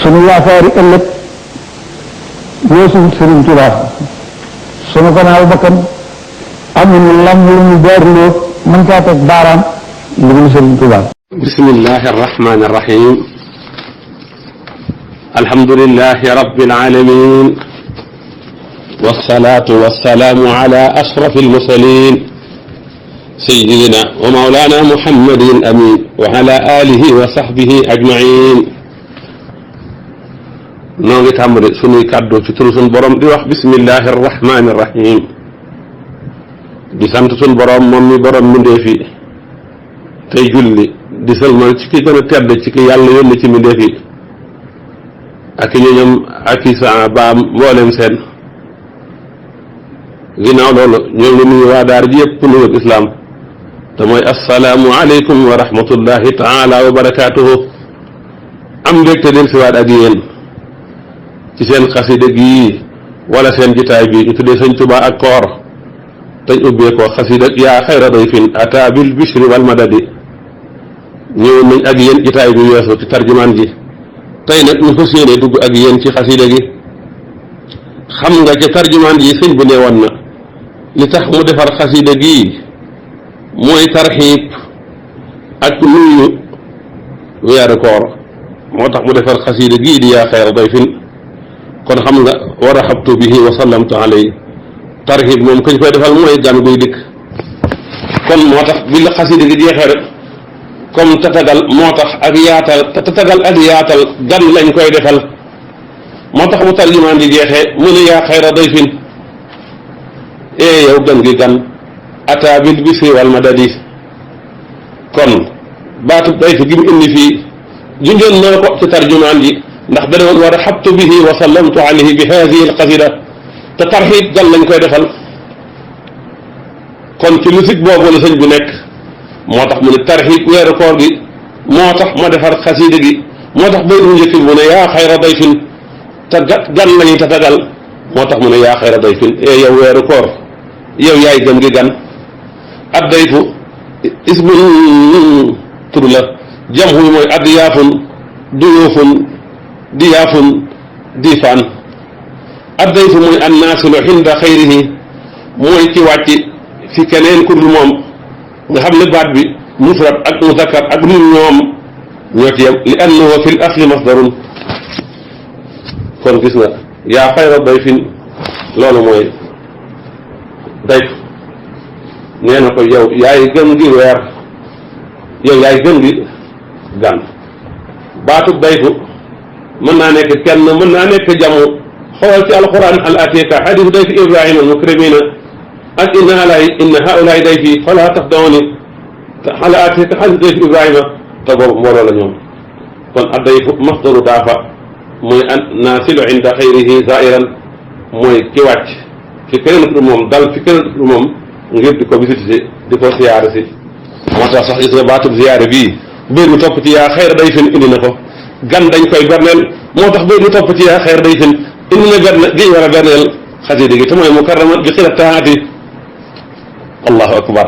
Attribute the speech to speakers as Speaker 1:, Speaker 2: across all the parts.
Speaker 1: sunu yaakaari ëllëg weesuwut Sëriñ Tuubaa sunu gannaaw bakkan amuñu lam lu ñu beerloo mën caa teg baaraam lu dul Sëriñ Tuubaa.
Speaker 2: bismillahi arrahmani arrahim alhamdulillahi rabbil alamin wassalatu wassalamu ala ashraf almursalin sayyidina wa mawlana muhammadin amin wa ala alihi wa sahbihi ajmain noo ngi tàmbali sunuy kàddu ci turu sunu borom di wax bismillahi arrahmani arrahim di sant sunu borom moom mi borom mbindeef yi tey julli di sëlmal ci ki gën a tedd ci ki yàlla yónni ci mbindeef yi ak i ñoñam ak i saabaam mboolem seen ginnaaw loolu ñoo ngi nuyu waa daar ji yëpp nuyub islaam te mooy assalaamu aleykum wa rahmatullahi taala wa barakaatuhu am mbégte del siwaat ak yéen ci seen xasida gi wala seen jitaay bi ñu tuddee Sëñ Tuubaa ak koor tañ ubbee ko xasida yaa xayra dayfin ata bil bishri wal madadi ñëwoon nañ ak yéen jitaay bi weesu ci tarjumaan ji tey nag ñu fas yéene dugg ak yéen ci xasida gi xam nga ci tarjumaan ji sëñ bu ne woon na li tax mu defar xasida gi mooy tarxiib ak nuyu weeru koor moo tax mu defar xasida gii di yaa xayra dayfin kon xam nga wa raxabtu bihi wa sallamtu alayhi tarxiib moom kañ koy defal mooy gan guy dikk kon moo tax bi la xasida gi jeexee rek comme tatagal moo tax ak yaatal tatagal ak yaatal gan lañ koy defal moo tax mu tarjumaan di jeexee mu ne yaa xayra dayfin yow gan gi gan ata bil bisri wal madadi kon baatu dayf gi mu indi fii junjoon na ko ci tarjumaan ji ndax dana woon wa raxabtu bihi wa sallamtu alayhi bi hadihi alqasida te tarxiib gan lañ koy defal kon ci musique boobu la sëñ bu nekk moo tax mu ne tarxiib weeru koor gi moo tax ma defar xasida gi moo tax bay du njëkk bi mu ne yaa xayra dayfin te gan lañuy tatagal moo tax mu ne yaa xayra dayfin yow weeru koor yow yaay gën gi gan ad dayfu ismun tur la jamhu mooy addiyaafun duyuufun diyaafun diifaan ad dayfu mooy annaasilu xinda xayrihi mooy ci wàcc fi keneen ku dul moom nga xam ne baat bi mufrad ak muzakkar ak nit ñoom ñoo ci yem li annahu fi l asli masdarun kon gis nga yaa xayra dayfin loolu mooy dayf nee na ko yow yaay gën gi weer yow yaay gën gi gan baatu dayfu mën naa nekk kenn mën naa nekk jamu xool ci alquran al atiika xadisu dayfi ibrahima al mukrimina ak inna haulaay dayfi fala taxdawni al atiika xadisu dayfi ibrahima te boobu mbooloo la ñoom kon ad dayfu masdaru daafa mooy an naasilu inda xayrihi zairan mooy ki wàcc fi keneen ku moom dal fi keneen ku moom ngir di ko visite si di ko siyaare si moo tax sax gis nga baatub siyaare bii biir mi topp ci yaa xayra dayfin indi na ko gan dañ koy berneel moo tax biir mi topp ci yaa xayra dayfin indi na berne gi war a berneel xasida gi te mooy mukarrama bi xilat taati allahu akbar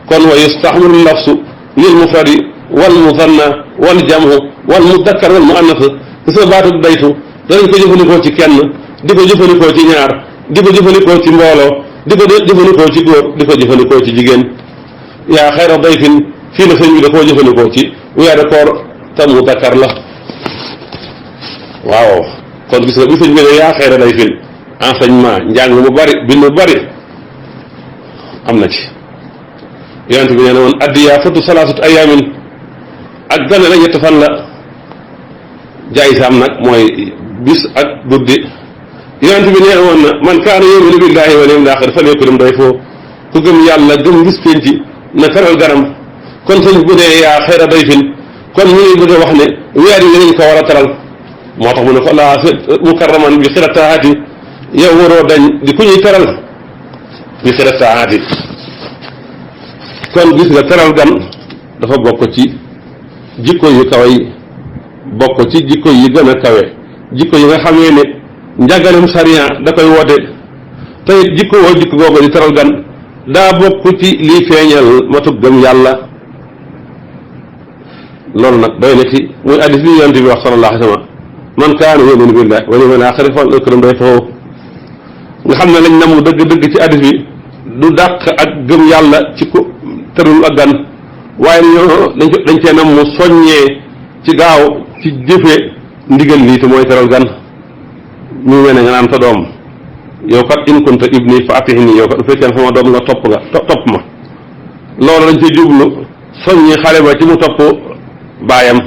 Speaker 2: kon wa yustaxmalu lafsu lil mufradi wal musanna wal jamhu wal mudakkar wal muannas gis nga baatub dayfu danañ ko jëfandikoo ci kenn di ko jëfandikoo ci ñaar di ko jëfandikoo ci mbooloo di ko jëfandikoo ci góor di ko jëfandikoo ci jigéen yaa xayra dayfin fii la sëñ bi da koo jëfandikoo ci weeru koor te mudakkar la waaw kon gis nga bi sëñ bi ne yaa xayra dayfin enseignement njàng mu bari bind mu bari am na ci yonent bi nee na woon addiyaa fatu salaasatu ayaamin ak gane la ñetti fan la jaay saam nag mooy bis ak guddi yonent bi nee woon na man kaana yu'minu billahi wal yawmil aaxir falyukrim dayfahu ku gëm yàlla gëm gis penc na teral ganam kon sëñ bu dee yaa xayra dayfin kon ñu ngi bëgg a wax ne weer yi dañ ko war a teral moo tax mu ne ko laa mukarraman bi xirat taati yow waroo dañ di ku ñuy teral bi xirat taati kon gis nga teral gan dafa bokk ci jikko yu kawe yi bokk ci jikko yi gën a kawe jikko yi nga xamee ne njàngalem sariya da koy woote te it jikko woo jikko googu di teral gan daa bokk ci lii feeñal matug gëm yàlla loolu nag doy na ci muy addis bi yonent bi wax sallallahu alayhi wa sallam man kaana yu'minu billahi wal yawmil aaxir falyukrim dayfahu nga xam ne lañ namm dëgg-dëgg ci addis bi du dàq ak gëm yàlla ci ku tërul ak gan waaye dañ cee namm soññee ci gaaw ci jëfe ndigal lii te mooy teral gan ñu mel ne nga naan sa doom yow kat in kunta ibni fa atihni yow kat bu fekkee sama doom nga topp ma loolu dañ ci jublu soññi xale ba ci mu topp baayam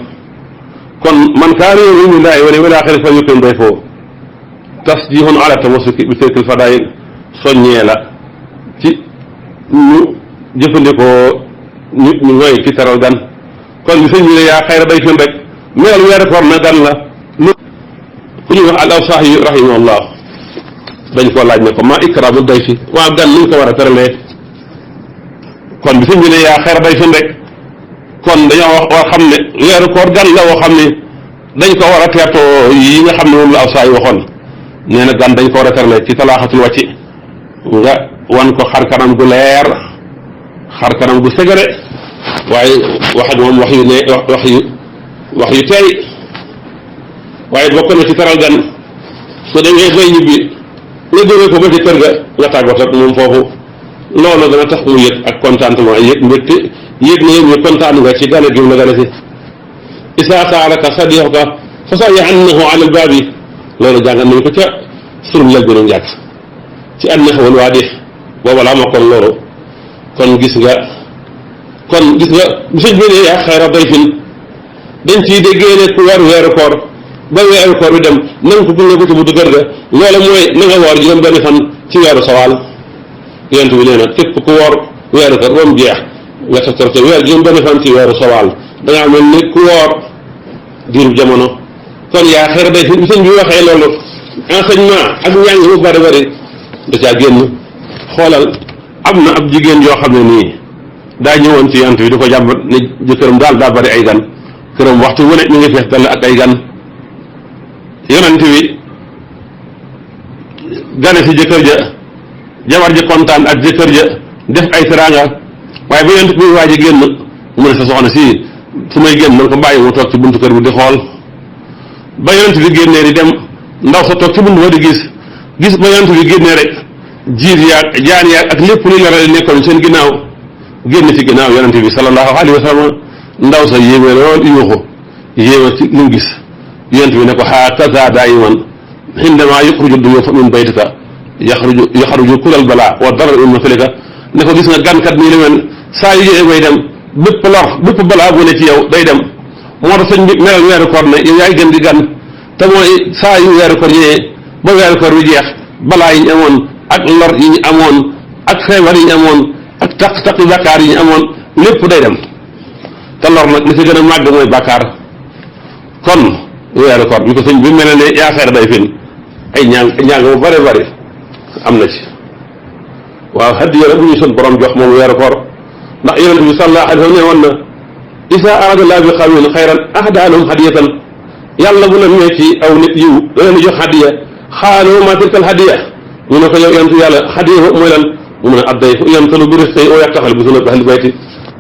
Speaker 2: kon man kaana yu'minu billahi wal yawmil aaxir falyukrim dayfahu tasjihun ala tamassuki bi tilkal fadaa'il soññee la ci ñu jëfandikoo ñu ngoy ci teral gan kon bi sëñ bi ne yaa xayra dayfin rek meel weeru koor na gan la ku ñuy wax al Awsaahi rahimahullah dañ koo laaj ne ko ma ikraamu dayfi waa gan nuñ ko war a teralee kon bi sëñ bi ne yaa xayra dayfin rek kon dañoo war xam ne weeru koor gan la woo xam ne dañ ko war a teertoo yi nga xam ne moom la Awsaahi waxoon nee na gan dañ ko war a teralee ci talaaxatul wàcci nga wan ko xar kanam gu leer xar kanam gu segere waaye wax ak moom wax yu teey waaye bokk na ci teral gan su demee bay ñibbi nga jógee ko ba ci kër ga nga tàggatoo ak moom foofu loolu dana tax mu yëg ak contentement yëg mbégte yëg na yow ñu kontaan nga ci gane gi mu la gane si isaa saalaka sadiquka fa sayyi'annahu ala albaabi loolu jàngal nañu ko ca surum lal bi nu njàkk ci annahu wal waadih booba laa ma kon loolu kon gis nga sëñ bi ne yaa xayra dayfin dañ ciy déggee ne ku war weeru koor ba weeru koor bi dem na nga ko gunge ko ci buntu kër ga loola mooy na nga woor juróom benn fan ci weeru sawaal yonent bi nee na képp ku woor weeru koor ba mu jeex nga toftal ca weer juróom benn fan ci weeru sawaal da ngaa mel ni ku woor diirub jamono kon yaa xayra dayfin bi sëñ bi waxee loolu enseignement ak njàng mu bari bari da caa génn xoolal am na ab jigéen yoo xam ne nii daa ñëwoon ci yonent bi di ko jàmbat ne jëkkëram daal daa bari ay gan këram waxtu wu ne mi ngi fees dal ak ay gan yonent bi gane si jëkkër ja jabar ji kontaan ak jëkkër ja def ay teraanga waaye ba yonent bi waaj a génn mu ne sa soxna si su may génn man ko bàyyi mu toog ci buntu kër bi di xool ba yonent bi génnee di dem ndaw sa toog ci buntu ba di gis ba yonent bi génnee rek jiir yaag jaan yaag ak lépp lu leeral nekkoon seen ginnaaw génn ci ginnaaw yonent bi sallallahu alayhi wa sallam ndaw sa yéeme lool yuuxu yéeme ci li mu gis yonent bi ne ko hakaza daayiman indama yuxruju duyuufa min baytika yaxruju kulal balaa wa darar min masalika ne ko gis nga gànkat nii la mel saa yu jógee bay dem bépp balaa bu ne ci yow day dem moo tax sëñ bi melal weeru koor ne yow yaay gën di gan te mooy saa yu weeru koor ñëwee ba weeru koor bi jeex balaa yi ñu amoon ak lor yi ñu amoon ak feebar yi ñu amoon ak taq yi bàkkaar yi ñu amoon lépp day dem te lor nag li si gën a màgg mooy bàkkaar kon weeru koor bi ko sëñ bi mel ne yaa xayra dayfin ay ñàng bu bare bari am na ci waaw hadiya la bu ñu sun borom jox moom weeru koor ndax yonent bi sallallahu alayhi wa sallam ne woon na isa arada laa bi qawmin xayran ahdaa lahum hadiyatan yàlla bu la mee ci aw nit yiw da leen jox hadiya xaaloo ma tilkal hadiya ñu ne ko yow yonent yàlla hadiya mooy lan mu ne adday fu yamtalu bi rizqi wa yartaxil bi sunnati ahli bayti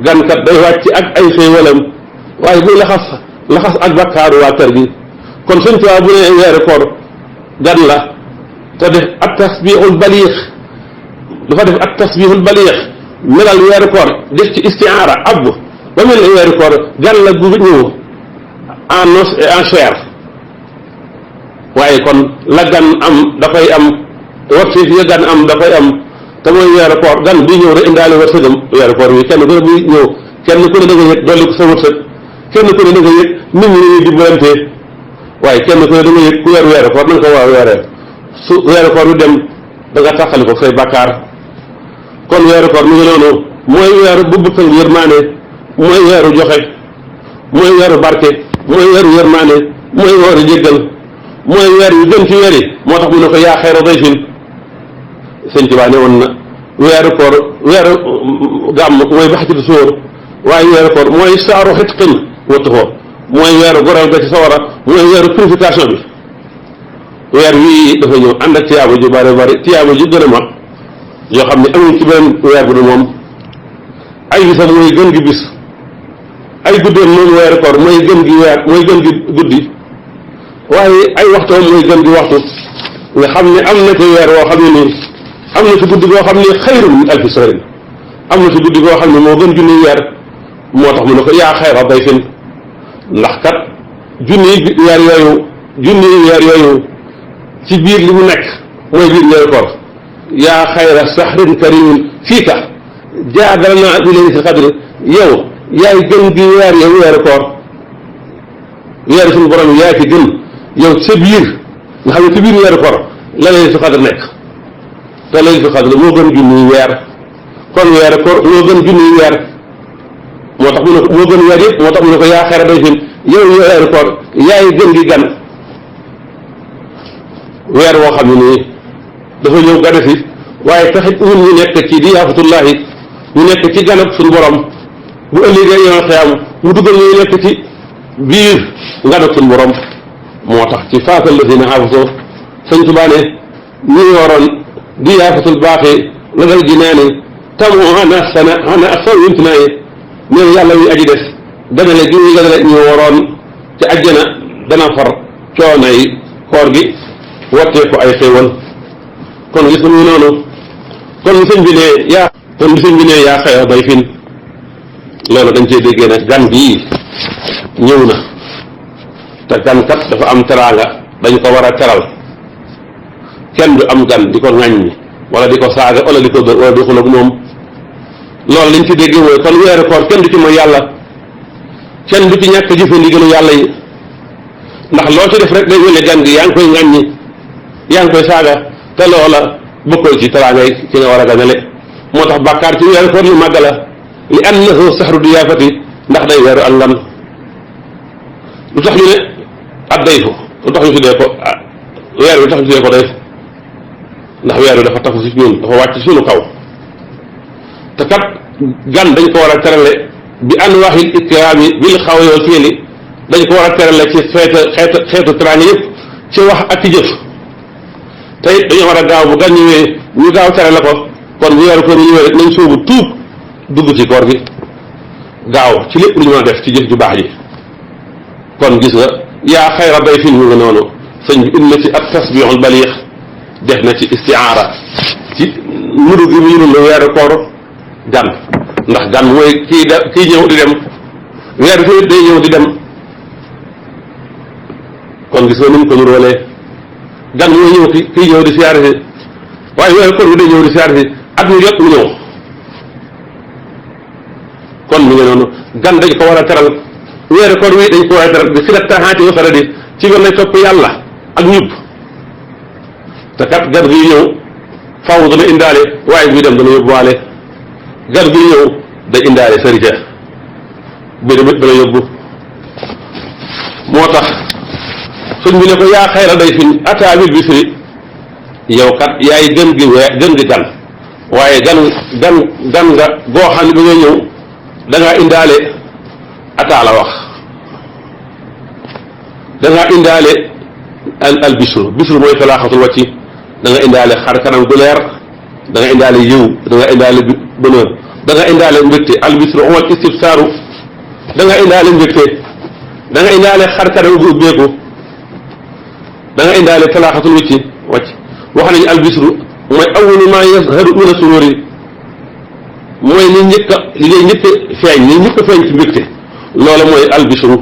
Speaker 2: gankat day wàcc ak ay xéewalam waaye buy laxas ak bakkaaru waa kër gi kon suñ tuwaa bu ne weeru koor gan la te def ak tasbixul baliix dafa def ak tasbixul baliix melal weeru koor def ci istiaara ab ba mel ne weeru koor gan la gu ñëw en os et en chair waaye kon la gan am dafay am wërsëg ya gan am dafay am te mooy weeru koor gan bi ñëw rek indaale wërsëgam weeru koor wi kenn ku ne buy ñëw kenn ku ne da nga yëg dolli ko sa wërsëg kenn ku ne da nga yëg nit ñi dañuy dimbalante waaye kenn ku ne da nga yëg ku weer weeru koor na nga ko war a weeree su weeru koor bi dem da nga taxali ko say bakkaar kon weeru koor mi ngi noonu mooy weeru bu bëgg yërmaane mooy weeru joxe mooy weeru barke mooy weeru yërmaane mooy weeru jéggal mooy weer yu gën ci weer yi moo tax mu ne ko yaa xayra dayfin sëñ Tuubaa ne woon na weeru koor weeru gàmm mooy baxtitu sóor waaye weeru koor mooy saaru xitqin wattu ko mooy weeru goral ga ci sawara mooy weeru purification bi weer wii dafa ñëw ànd ak tiyaaba ju bari bari tiyaaba ju gën a mag yoo xam ne amuñ ci beneen weer bu dul moom ay bisam mooy gën gi bis ay guddeem moom weeru koor mooy gën gi weer mooy gën gi guddi waaye ay waxtoom mooy gën gi waxtu nga xam ne am na ci weer woo xam ne nii am na ci guddi goo xam ne xayrun min alfi shahrin am na ci guddi goo xam ne moo gën junniy weer moo tax mu ne ko yaa xayra dayfin ndax kat junniy weer yooyu ci biir li mu nekk mooy biir weeru koor yaa xayra sahrin karimin fii ka jaadal naa bi laylatil qadr yow yaay gën gi weer yow weeru koor weeru suñu borom yaay ci gën yow sa biir nga xam ne ci biir weeru koor la laylatul qadr nekk te laylatul qadr moo gën junniy weer kon weeru koor moo gën junniy weer moo tax mu ne moo gën weer yëpp moo tax mu ne ko yaa xayra dayfin yow weeru koor yaay gën gi gan weer woo xam ne nii dafa ñëw gane si waaye taxit ñun ñu nekk ci diyaafatullahi ñu nekk ci ganab suñu borom bu ëllëgee yoon xiyam mu dugal ñu nekk ci biir ganab suñu borom moo tax ci faatal la si ne xaafasoo sëñ Tuubaa ne ñu yoroon diyaafatul baaxi la dal ji nee ne tamu ana sana ana ak saw imtinaaye nee na yàlla yu aji des ganale gi ñu ganale ñu waroon ci àjjana dana far coono yi koor gi wattee ko ay xéewal kon gis nga mu noonu kon sëñ bi ne yaa xayra dayfin loolu dañ cee déggee ne gan bii ñëw na te gan kat dafa am teraanga dañ ko war a teral kenn du am gan di ko ŋàññi wala di ko saaga wala di ko dóor wala di xul ak moom loolu liñ ci déggee mooy kon weeru koor kenn du ci mooy yàlla kenn du ci ñàkk jëfe ndigalu yàlla yi ndax loo ci def rek day wéle gan gi yaa ngi koy ŋàññi yaa ngi koy saaga te loola bokkoo ci teraangay ci nga war a ganale moo tax bàkkaar ci weeru koor yu màgg la li annahu sahru diyaafati ndax day weeru ak ngan lu tax ñu ne ak dayfu lu tax ñu tuddee ko weer bi tax ñu tuddee ko dayfu ndax weer bi dafa tafu si ñun dafa wàcc suñu kaw te kat gan dañ ko war a terale bi anwaahil ikraami bil xawli wal fi'li dañ ko war a terale ci xeetu teraanga yëpp ci wax ak ci jëf te it dañoo war a gaaw bu gan ñëwee ñu gaaw terale ko kon bu weeru koor ñu ñëwee rek nañ soobu tuub dugg ci koor gi gaaw ci lépp lu ñu mën a def ci jëf ju baax ji kon gis nga yaa xayra dayfin ñu nga noonu sëñ bi indi na ci at tasbixul baliix def na ci istiaara ci nuru gi mu nuru weeru koor gan ndax gan mooy kii ñëw di dem weeru tamit day ñëw di dem kon gis nga ni mu ko nuróolee gan mooy ñëw kii ñëw di siyaare si waaye weeru koor bi day ñëw di siyaare si at mu jot mu ñëw kon mi ngi noonu gan dañ ko war a teral weeru koor wi dañ ko war a teral bi si la taxaati wasara di ci gën lay topp yàlla ak ñub te kat gan gi ñëw faaw dana indaale waaye buy dem dana yóbbuwaale gan gi ñëw day indaale sërite bi tamit dana yóbbu moo tax suñ bi ne ko yaa xayra dayfin ataa bil bisri yow kat yaay gën gi gan waaye gan nga goo xam ne bi nga ñëw da ngaa indaale ataa la wax da ngaa indaale al bisru mooy falaaxatul wàcci da nga indaale xar kanam gu leer da nga indaale yiw da nga indaale bonheur da nga indaale mbégte al bisru wal istibsaaru da nga indaale mbégte da nga indaale xar kanam gu ubbeeku da nga indaale falaaxatul wàcc wax nañu al bisru mooy awwalu maa yazharu min as-sururi mooy li njëkk a li ngay njëkk a feeñ li njëkk a feeñ ci mbégte loola mooy albisru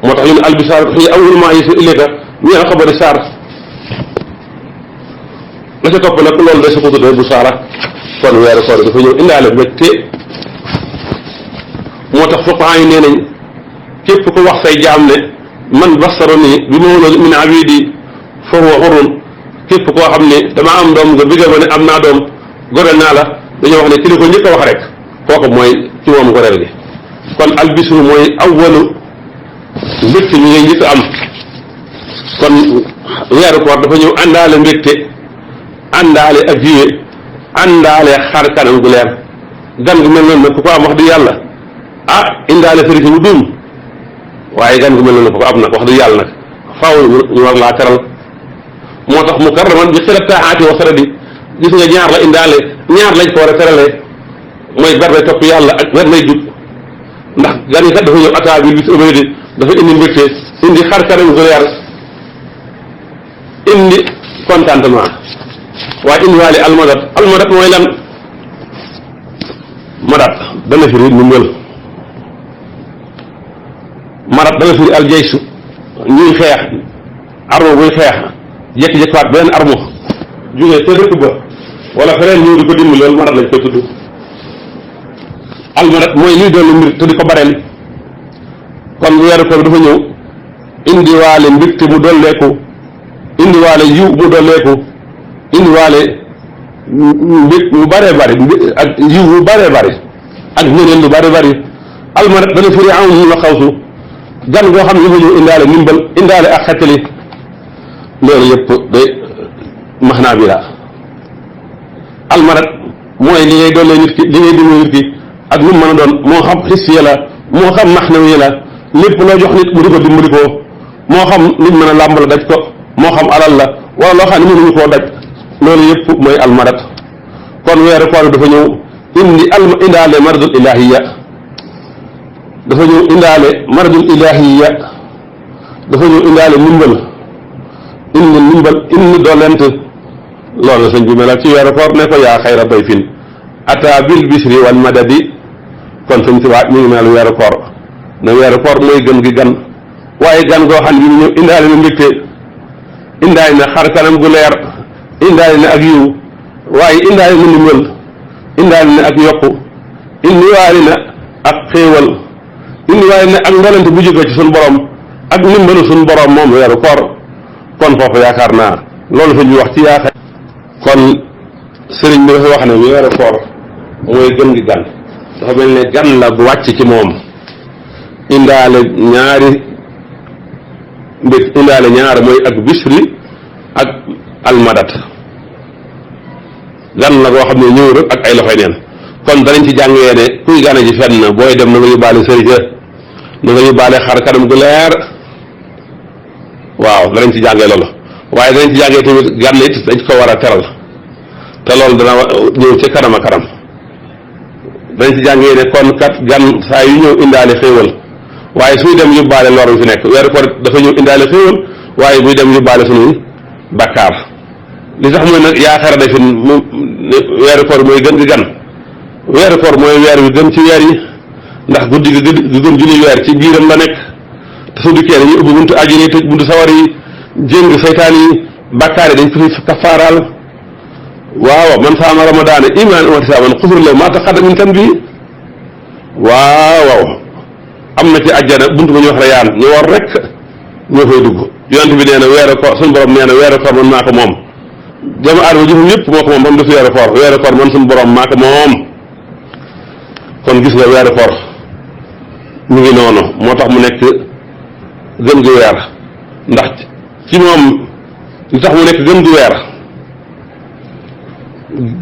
Speaker 2: moo tax ñu ne albisaar xëy awwalu maa yasilu ilayka min xabari saar la ca topp nag loolu day sa ko tuddee bu saara kon weeru koor dafa ñëw indaale mbégte moo tax fuqahaa yi nee nañ képp ko wax say jaam ne man basarani bi mawlud min abidi fa huwa hurrun képp koo xam ne dama am doom nga bëgg ma ne am naa doom goreel naa la dañoo wax ne ci li ko njëkk a wax rek kooku mooy ci moom goreel gi kon albisru mooy awwalu mbégte mi ngay njëkk a am kon weeru koor dafa ñëw àndaale mbégte àndaale ak jiwe àndaale xar kanam gu leer gan gu mel noonu nag ku ko am wax dëgg yàlla ah indaale sëriñ bu duum waaye gan gu mel noonu ku ko am nag wax dëgg yàlla nag faaw ñu war laa teral moo tax mu karraman bi xilat taaxaati wa saradi gis nga ñaar la indaale ñaar lañ ko war a teralee mooy bernde topp yàlla ak bernde jub ndax gan yi kat dafa ñëw ataa bi bis ubaydi dafa indi mbégte indi xar kanam gu leer indi contentement waaye indi waale almadat mooy lan madat dana firi ndimbal madat dana firi aljaysu ñuy xeex armo buy xeex jékki-jékki waat beneen armo jógee te dëkk ba wala feneen ñëw di ko dimbali loolu madat lañ koy tudd almadat mooy liy doon mbir te di ko bareel kon weeru koor dafa ñëw indiwaale mbégte mu dolleeku indiwaale yiw mu dolleeku indiwaale mbég mu bëree bëri ak yiw mu bëree bëri ak ñeneen lu bëree bëri almadat dana firi am ñu ma xawsu gan goo xam ne dafa ñëw indaale ndimbal indaale ak xettali loolu yëpp day maxnaa bi la almadat mooy li ngay dollee nit ki li ngay dimbali nit ki ak lu mu mën a doon moo xam xis la moo xam maxnawi la lépp loo jox nit mu di ko dimbali ko moo xam luñ mën a làmb la daj ko moo xam alal la wala loo xam ne mënuñu koo daj loolu yëpp mooy almadat kon weeru koor dafa ñëw indaale maradul ilahiya dafa ñëw indaale maradul ilahiya dafa ñëw indaale ndimbal indi doolent loolu la sëñ bi melal ci weeru koor ne ko yaa xayra dayfin ata bil bisri wal madadi kon sëñ Tuubaa mi ngi mel weeru koor ne weeru koor mooy gën gi gan waaye gan goo xam ne ñëw indaale na mbégte indaale na xar kanam gu leer indaale na ak yiw waaye indaale na ndimbal indaale na ak yokku indiwaale na ak xéewal indiwaale na ak ndolente bu jóge ci suñu borom ak ndimbalu suñu borom moom weeru koor kon foofu yaakaar naa loolu fa ñu wax ci yaakaar kon sëriñ bi dafa wax ne weeru koor mooy gën gi gan dafa mel ne gan la bu wàcc ci moom indaale ñaari mbir indaale ñaar mooy ak bisri ak almadat gan la boo xam ne ñëw rek ak ay loxoy neen kon danañ ci jàngee ne kuy gane ji fenn booy dem na nga yóbbaale sëriñ na nga yóbbaale xar kanam gu leer waaw danañ ci jàngee loolu waaye danañ ci jàngee tamit gan it dañ ko war a teral te loolu dana ñëw ci kanam a kanam danañ ci jàngee ne kon kat gan saa yu ñëw indaale xéewal waaye suy dem yóbbaale lor bi fi nekk weeru koor dafa ñëw indaale xéewal waaye buy dem yóbbaale suñuy bakkaar li tax mooy nag yaakaar na fi weeru koor mooy gën gi gan weeru koor mooy weer wi gën ci weer yi ndax guddi gi gën junni weer ci biiram la nekk te su dikkee dañuy ubbi buntu àjjana yi tëj buntu sawar yi jéng seytaan yi bakkaar yi dañ ko fi kafaaraal waaw man saama ramadaana imaan wa ihtisaaban xufira lahu maa taqaddama min zanbihi waaw am na ci àjjana buntu ba ñu wax rayaan ñu war rek ñoo fay dugg yonent bi nee na weeru koor suñu borom nee na weeru koor man maa ko moom doomu aadama jëfum yëpp moo ko moom ba mu def weeru koor man suñu borom maa ko moom kon gis nga weeru koor mu ngi noonu moo tax mu nekk gën gu weer ndax ci moom li tax mu nekk gën gu weer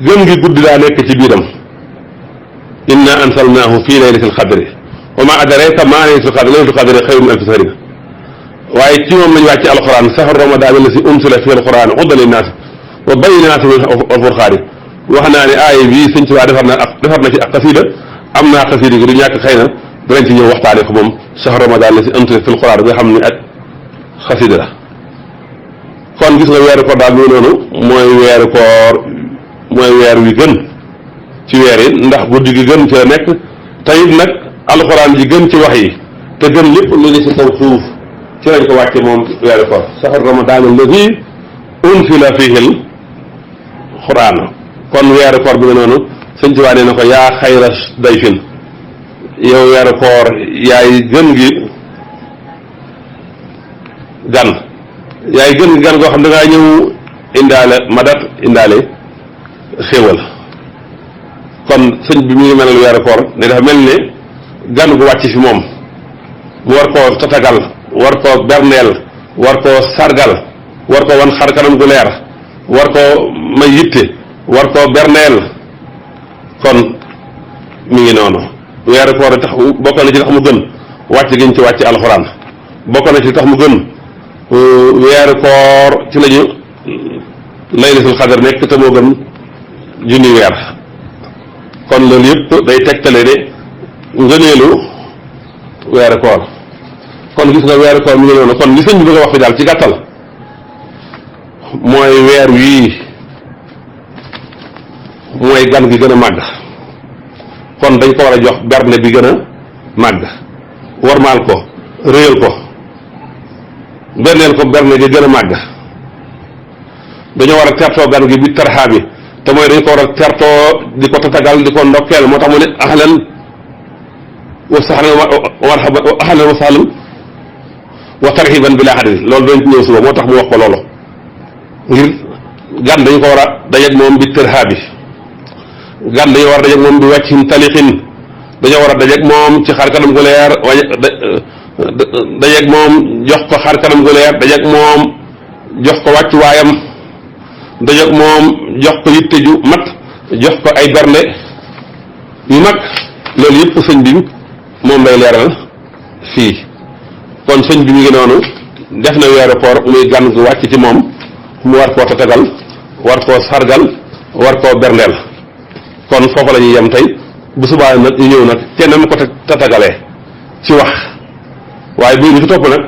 Speaker 2: gën gi guddi daa nekk ci biiram inna ansalnaahu fii laylatil qadri wa ma adraka ma laylatul qadri laylatul qadri xayrun min alfi shahrin waaye ci moom lañu wàcc alquran sahru ramadan allasi unsila fihi alquran hudan linnaas wa bayyinatin minal huda wal furqaan wax naa ne aaya bii sëñ Tuubaa defar na ci ak xasida am naa xasida gi du ñàkk xëy na danañ ci ñëw waxtaane ko moom sahru ramadan allasi unsila fihi alquran nga xam ne ak xasida la kon gis nga weeru koor daal bi noonu mooy weeru koor mooy weer wi gën ci weer yi ndax guddi gi gën ci la nekk te it nag alxuraan ji gën ci wax yi te gën lépp lu ne ci kaw suuf ci lañ ko wàcce moom weeru koor sahru ramadan alladi unsila fihi alxuraan kon weeru koor bi nga noonu sëñ Tuubaa nee na ko yaa xayra dayfin yow weeru koor yaay gën gi gan yaay gën gi gan goo xam da ngaa ñëw indaale madat indaale xéewal kon sëñ bi mu ngi melal weeru koor ne dafa mel ne gan gu wàcc fi moom mu war koo tatagal war koo berneel war koo sargal war koo wan xar kanam gu leer war koo may yitte war koo berneel kon mi ngi noonu weeru koor tax bokk na ci tax mu gën wàcc giñ ci wàcc alxuraan bokk na ci tax mu gën weeru koor ci lañu laylatul xadar nekk te moo gën junni weer kon loolu yëpp day tegtale ne ngëneelu weeru koor kon gis nga weeru koor mi ngi noonu kon li sëñ bi bëgg a wax fi daal ci gàttal mooy weer wii mooy gan gi gën a màgg kon dañ ko war a jox berne bi gën a màgg warmaal ko réyal ko berneel ko berne gi gën a màgg dañoo war a tertoo gan gi bi tarxaa bi te mooy dañ ko war a tertoo di ko tatagal di ko ndokkeel moo tax mu ne ahlan wa sahlan marhaban ahlan wa sahlan wa tarhiban bila hadin loolu dañ ñëw suba moo tax mu wax ko loolu ngir gan dañ ko war a dajeeg moom bi tarxaa bi gan dañoo war a dajeeg moom bi wàccin talixin dañoo war a dajeeg moom ci xar kanam gu leer dajeeg moom jox ko xar kanam gu leer dajeeg moom jox ko wàccuwaayam dajeeg moom jox ko yitte ju mat jox ko ay berne yu mag loolu yëpp sëñ bi moom lay leeral fii kon sëñ bi mi ngi noonu def na weeru koor muy gan gu wàcc ci moom mu war koo tatagal war koo sargal war koo berndeel kon foofu la ñuy yem tey bu subaa nag ñu ñëw nag te na mu ko tatagalee ci wax waaye bii bi fi topp nag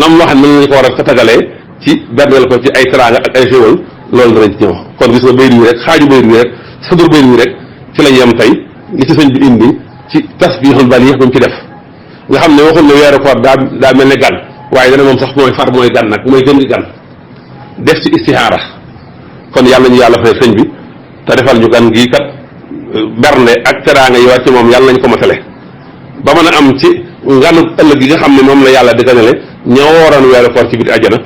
Speaker 2: nam wax ne nañu ko war a tatagalee ci berndeel ko ci ay teraanga ak ay xéwal loolu danañ ci ñëw kon gis nga bayit wi rek xaaju bayit wi rek sadur bayit wi rek ci lañ yem tey gi ci sëñ bi indi ci tasbihul balix bu mu ci def nga xam ne waxul ne weeru koor daa mel ne gan waaye dana moom sax mooy far mooy gan nag mooy gën gi gan def ci istihaara kon yàlla ñu yàlla fay sëñ bi te defal ñu gan gii kat bernde ak teraanga yi war ci moom yàlla nañ ko matale ba mën a am ci nganu ëllëg gi nga xam ne moom la yàlla di ganale ñoo waroon weeru koor ci biir àjjana